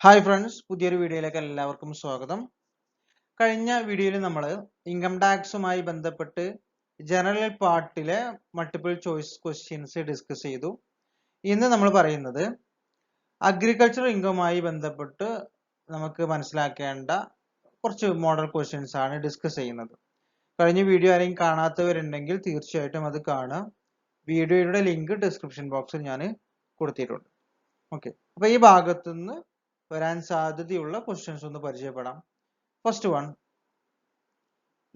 Hi friends, പുതിയൊരു വീഡിയോയിലേക്ക് എല്ലാവർക്കും സ്വാഗതം. കഴിഞ്ഞ വീഡിയോയിൽ നമ്മൾ ഇൻകം ടാക്സുമായി ബന്ധപ്പെട്ട് ജനറൽ പാർട്ടിലെ മൾട്ടിപ്പിൾ ചോയ്സ് ക്വസ്റ്റ്യൻസ് ഡിസ്കസ് ചെയ്തു. ഇന്ന് നമ്മൾ പറയുന്നത് അഗ്രികൾച്ചർ ഇൻകവുമായി ബന്ധപ്പെട്ട് നമുക്ക് മനസ്സിലാക്കേണ്ട കുറച്ച് മോഡൽ ക്വസ്റ്റ്യൻസ് ആണ് ഡിസ്കസ് ചെയ്യുന്നത്. കഴിഞ്ഞ വീഡിയോ ആരെങ്കിലും കാണാത്തവരുണ്ടെങ്കിൽ തീർച്ചയായിട്ടും അത് കാണുക. വീഡിയോയുടെ ലിങ്ക് ഡിസ്ക്രിപ്ഷൻ ബോക്സിൽ ഞാൻ കൊടുത്തിട്ടുണ്ട്. ഓക്കെ, അപ്പോൾ ഈ ഭാഗത്തുനിന്ന് വരാൻ സാധ്യതയുള്ള ക്വസ്റ്റ്യൻസ് ഒന്ന് പരിചയപ്പെടാം. First one,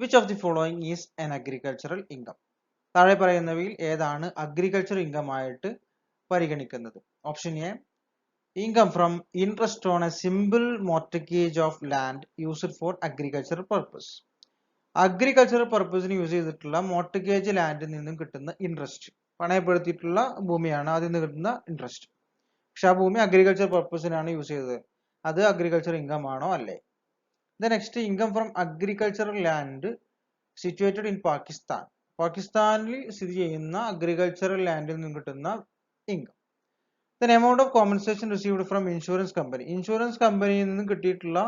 which of the following is an agricultural income? താഴെ പറയുന്നവയിൽ ഏതാണ് അഗ്രികൾച്ചർ ഇൻകം ആയിട്ട് പരിഗണിക്കുന്നത്? Option A, income from interest on a simple mortgage of land used for agricultural purpose. Agricultural പർപ്പസിന് യൂസ് ചെയ്തിട്ടുള്ള മോർട്ടഗേജ് ലാൻഡിൽ നിന്നും കിട്ടുന്ന ഇൻട്രസ്റ്റ്, പണയപ്പെടുത്തിയിട്ടുള്ള ഭൂമിയാണ്, അതിൽ നിന്ന് കിട്ടുന്ന ഇൻട്രസ്റ്റ്. പക്ഷെ ആ ഭൂമി അഗ്രികൾച്ചർ പർപ്പസിനാണ് യൂസ് ചെയ്തത്. അത് അഗ്രികൾച്ചർ ഇൻകം ആണോ അല്ലേ? The next, income from agricultural land situated in Pakistan. പാകിസ്ഥാനിൽ സ്ഥിതി ചെയ്യുന്ന അഗ്രികൾച്ചറൽ ലാൻഡിൽ നിന്ന് കിട്ടുന്ന income. Then amount of compensation received from insurance company. Insurance കമ്പനിയിൽ നിന്ന് കിട്ടിയിട്ടുള്ള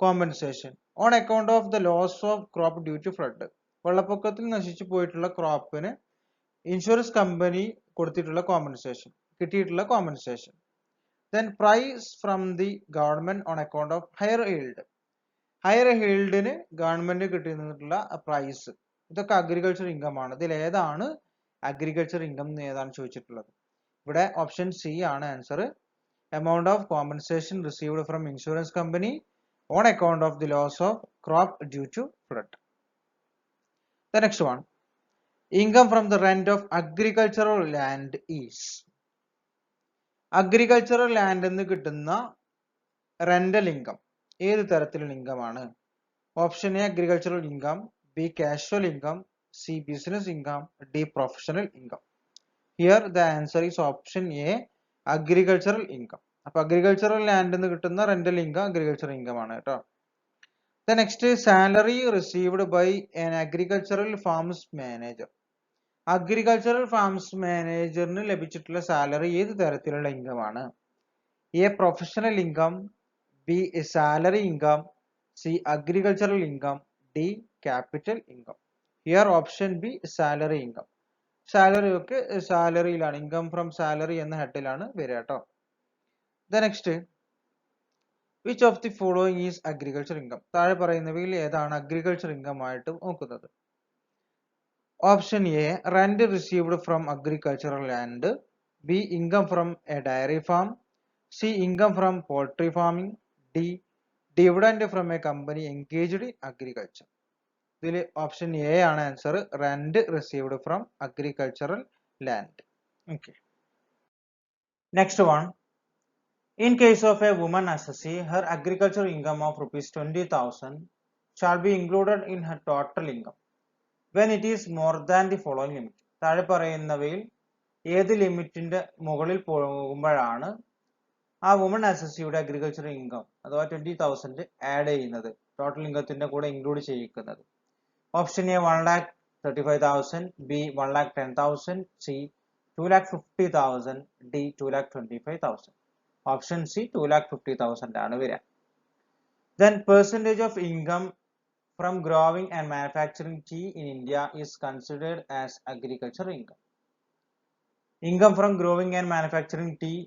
compensation on account of the loss of crop due to flood. വെള്ളപ്പൊക്കത്തിൽ നശിച്ചു പോയിട്ടുള്ള ക്രോപ്പിന് ഇൻഷുറൻസ് കമ്പനി കൊടുത്തിട്ടുള്ള കോമ്പൻസേഷൻ, കിട്ടിയിട്ടുള്ള compensation. Then price from the government on account of higher yield. Higher ഹീൽഡിന് ഗവൺമെന്റ് കിട്ടുന്നിട്ടുള്ള പ്രൈസ്, ഇതൊക്കെ അഗ്രികൾച്ചർ ഇൻകം ആണ്. ഇതിൽ ഏതാണ് അഗ്രികൾച്ചർ ഇൻകം എന്ന് ഏതാണ് ചോദിച്ചിട്ടുള്ളത്? ഇവിടെ ഓപ്ഷൻ സി ആണ് answer. Amount of compensation received from insurance company on account of the loss of crop due to flood. The next one, income from the rent of agricultural land is. Agricultural land എന്ന് കിട്ടുന്ന rental income ഏത് തരത്തിലുള്ള income ആണ്? Option A agricultural income, B casual income, C business income, D professional income. Here the answer is option A agricultural income. അപ്പൊ agricultural land എന്ന് കിട്ടുന്ന rental income agricultural income ആണ് കേട്ടോ. The next, salary received by an agricultural farms manager. Agricultural farms മാനേജറിന് ലഭിച്ചിട്ടുള്ള salary ഏത് തരത്തിലുള്ള income ആണ്? A professional income, B salary income, C agricultural income, D capital income. Here option B salary income. Salary ഒക്കെ സാലറിയിലാണ്, income from salary എന്ന ഹെഡിലാണ് വരിക കേട്ടോ. The next, which of the following is agriculture income? താഴെ പറയുന്നവയിൽ ഏതാണ് agriculture income ആയിട്ട് നോക്കുന്നത്? Option A rent received from agricultural land, B income from A dairy farm, C income from poultry farming, D dividend from A company engaged in agriculture. ഇതിൽ option A ആണ് answer, rent received from agricultural land. Okay, next one, in case of A woman assessee, her agriculture income of ₹20,000 shall be included in her total income when it is more than the following limit. താഴെ പറയുന്നവയിൽ ഏത് ലിമിറ്റിന്റെ മുകളിൽ പോകുമ്പോഴാണ് ആ woman അസസിയുടെ agriculture income അഥവാ 20,000 add ചെയ്യുന്നത്, total ഇൻകത്തിന്റെ കൂടെ ഇൻക്ലൂഡ് ചെയ്യിക്കുന്നത്? Option A 1,35,000, B 1,10,000, C 2,50,000, D 2,25,000. Option C 2,50,000 ആണ് വരിക. Then percentage of income from growing and manufacturing tea in India is considered as agriculture income. Income from growing and manufacturing tea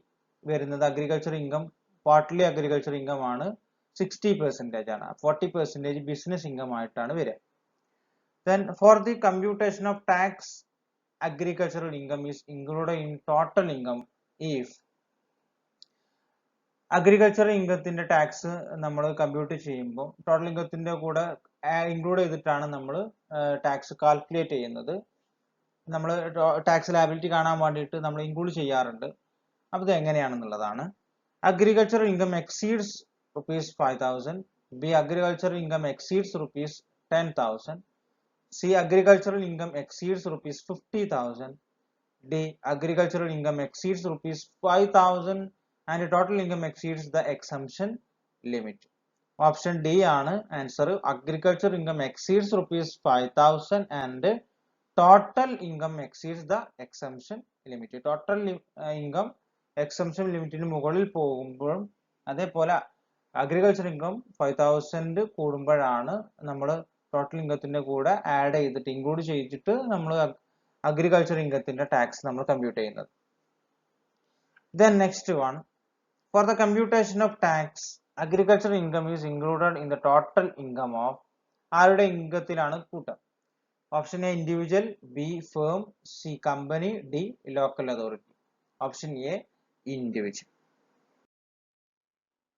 വരുന്നത് agriculture income, partly agriculture income ആണ്, 60% ആണ്. 40% business income ആയിട്ടാണ് വരിക. Then for the computation of tax, agricultural income is included in total income if agricultural ഇൻകത്തിന്റെ tax നമ്മൾ compute ചെയ്യുമ്പോൾ total ഇൻകത്തിന്റെ കൂടെ ഇൻക്ലൂഡ് ചെയ്തിട്ടാണ് നമ്മൾ ടാക്സ് കാൽക്കുലേറ്റ് ചെയ്യുന്നത്. നമ്മൾ ടാക്സ് ലയബിലിറ്റി കാണാൻ വേണ്ടിയിട്ട് നമ്മൾ ഇൻക്ലൂഡ് ചെയ്യാറുണ്ട്. അപ്പോൾ ഇത് എങ്ങനെയാണെന്നുള്ളതാണ്. Agricultural income exceeds ₹5,000, B agricultural income exceeds ₹10,000, C agricultural income exceeds ₹50,000, D agricultural income exceeds ₹5,000 and total income exceeds the exemption limit. Option D ആണ് ആൻസർ. Agriculture income exceeds ₹5,000 and total income exceeds the exemption limit. Total income exemption ലിമിറ്റിന് മുകളിൽ പോകുമ്പോഴും അതേപോലെ agriculture income 5000 കൂടുമ്പോഴാണ് നമ്മൾ total ഇൻകത്തിന്റെ കൂടെ ആഡ് ചെയ്തിട്ട് ഇൻക്ലൂഡ് ചെയ്തിട്ട് നമ്മൾ അഗ്രികൾച്ചർ ഇൻകത്തിന്റെ ടാക്സ് നമ്മൾ കമ്പ്യൂട്ട് ചെയ്യുന്നത്. Then next one, for the computation of tax, agricultural income is included in the total income of ആരുടെ ഇൻകത്തിലാണ് കൂട്ടുക? Option A individual, B firm, C company, D local authority. Option A individual.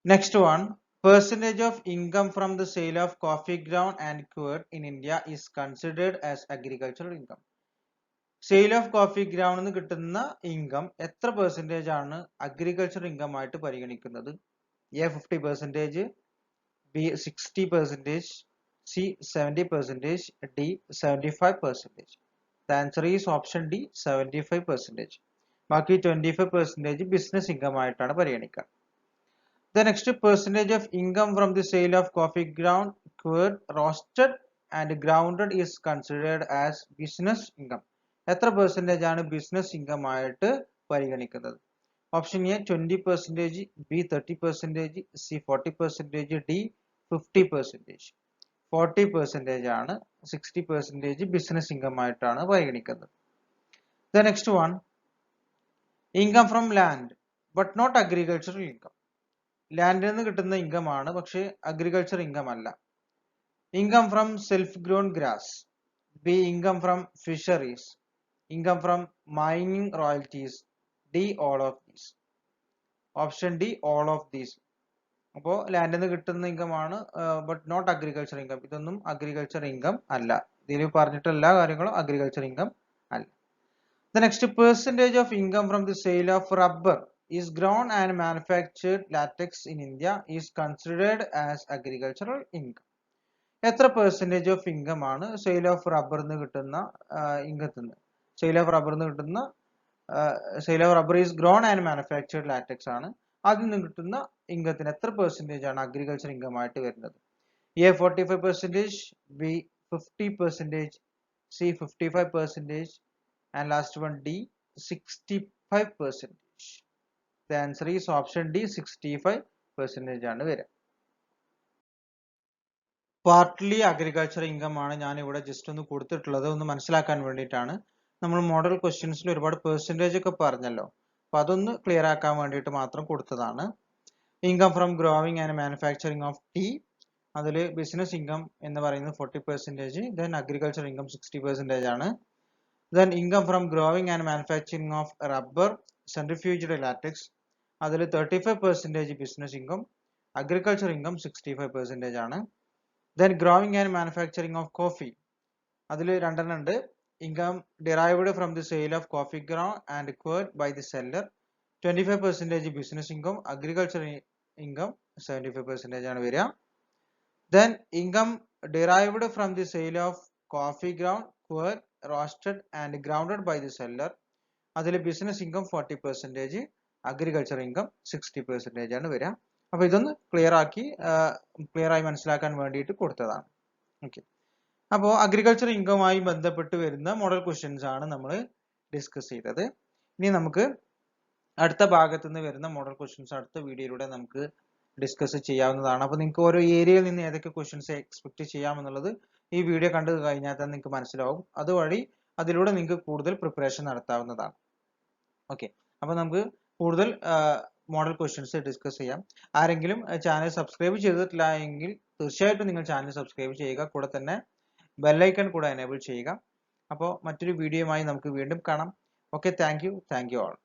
Next one, percentage of income from the sale of coffee ground and curd in India is considered as agricultural income. Sale of coffee ഗ്രൗണ്ടിൽ നിന്ന് കിട്ടുന്ന income എത്ര percentage ആണ് agriculture income ആയിട്ട് പരിഗണിക്കുന്നത്? A 50%, B 60%, C 70%, D 75%. The answer is option D 75%. ബാക്കി 25% business income ആയിട്ടാണ് പരിഗണിക്കുക. The next, percentage of income from the sale of coffee ground, curd, roasted and grounded is considered as business income. എത്ര percentage ആണ് business income ആയിട്ട് പരിഗണിക്കുന്നത്? Option A 20%, B 30%, C 40%, D 50%. 40% ആണ് 60% business income ആയിട്ടാണ് പരിഗണിക്കുന്നത്. The next one, income from land but not agricultural income. ലാൻഡിൽ നിന്ന് കിട്ടുന്ന income ആണ്, പക്ഷേ അഗ്രികൾച്ചർ ഇൻകം അല്ല. Income from self grown grass, B income from fisheries, income from mining royalties, D all of these. Option D all of these. അപ്പോൾ ലാൻഡിൽ നിന്ന് കിട്ടുന്ന income ആണ്, but not agriculture income. ഇതൊന്നും അഗ്രികൾച്ചർ ഇൻകം അല്ല. ഇതിൽ പറഞ്ഞിട്ട് എല്ലാ കാര്യങ്ങളും അഗ്രികൾച്ചർ ഇൻകം അല്ല. The next, percentage of income from the sale of rubber is grown and manufactured latex in India is considered as agricultural income. എത്ര percentage of income ആണ് sale of റബ്ബറിന് കിട്ടുന്ന ഇൻകത്തിന്? Sale of റബ്ബറിന് കിട്ടുന്ന sale of rubber is grown and manufactured latex ആണ്. അതിൽ നിന്ന് കിട്ടുന്ന ഇൻകത്തിന് എത്ര percentage ആണ് അഗ്രികൾച്ചർ ഇൻകം ആയിട്ട് വരുന്നത്? A 45%, B 50%, C 55%, and last one D 65%. The answer is option D 65% ആണ് വരിക. പാർട്ട്ലി അഗ്രികൾച്ചർ ഇൻകം ആണ് ഞാൻ ഇവിടെ ജസ്റ്റ് ഒന്ന് കൊടുത്തിട്ടുള്ളത്, ഒന്ന് മനസ്സിലാക്കാൻ വേണ്ടിയിട്ടാണ്. നമ്മൾ മോഡൽ ക്വസ്റ്റ്യൻസിൽ ഒരുപാട് പെർസെൻറ്റേജ് ഒക്കെ പറഞ്ഞല്ലോ, അപ്പൊ അതൊന്ന് ക്ലിയർ ആക്കാൻ വേണ്ടിയിട്ട് മാത്രം കൊടുത്തതാണ്. Income from growing and manufacturing of tea, അതിൽ ബിസിനസ് ഇൻകം എന്ന് പറയുന്നത് 40%, ദെൻ അഗ്രികൾച്ചർ ഇൻകം 60% ആണ്. Then income from growing and manufacturing of rubber, centrifuged latex, അതിൽ 35% business income, agriculture income 65% ആണ്. Then growing and manufacturing of coffee, അതിൽ രണ്ടെണ്ണം ഉണ്ട്. Income derived from the sale of coffee ground and curd by the seller, 25% business income, agriculture income 75% ആണ് വരിക. Then income derived from the sale of coffee ground, curd, roasted and grounded by the seller, അതിൽ business income 40%, agriculture income 60% ആണ് വരിക. അപ്പൊ ഇതൊന്ന് clear ആയി മനസ്സിലാക്കാൻ വേണ്ടിയിട്ട് കൊടുത്തതാണ്. ഓക്കെ, അപ്പോൾ അഗ്രികൾച്ചർ ഇൻകവുമായി ബന്ധപ്പെട്ട് വരുന്ന മോഡൽ ക്വസ്റ്റ്യൻസ് ആണ് നമ്മൾ ഡിസ്കസ് ചെയ്തത്. ഇനി നമുക്ക് അടുത്ത ഭാഗത്തു നിന്ന് വരുന്ന മോഡൽ ക്വസ്റ്റ്യൻസ് അടുത്ത വീഡിയോയിലൂടെ നമുക്ക് ഡിസ്കസ് ചെയ്യാവുന്നതാണ്. അപ്പോൾ നിങ്ങൾക്ക് ഓരോ ഏരിയയിൽ നിന്ന് ഏതൊക്കെ ക്വസ്റ്റ്യൻസ് എക്സ്പെക്ട് ചെയ്യാമെന്നുള്ളത് ഈ വീഡിയോ കണ്ടു കഴിഞ്ഞാൽ തന്നെ നിങ്ങൾക്ക് മനസ്സിലാവും. അതുവഴി അതിലൂടെ നിങ്ങൾക്ക് കൂടുതൽ പ്രിപ്പറേഷൻ നടത്താവുന്നതാണ്. ഓക്കെ, അപ്പോൾ നമുക്ക് കൂടുതൽ മോഡൽ ക്വസ്റ്റ്യൻസ് ഡിസ്കസ് ചെയ്യാം. ആരെങ്കിലും ചാനൽ സബ്സ്ക്രൈബ് ചെയ്തിട്ടില്ല എങ്കിൽ തീർച്ചയായിട്ടും നിങ്ങൾ ചാനൽ സബ്സ്ക്രൈബ് ചെയ്യുക, കൂടെ തന്നെ ബെല്ലൈക്കൺ കൂടെ എനേബിൾ ചെയ്യുക. അപ്പോൾ മറ്റൊരു വീഡിയോയുമായി നമുക്ക് വീണ്ടും കാണാം. Okay, thank you all.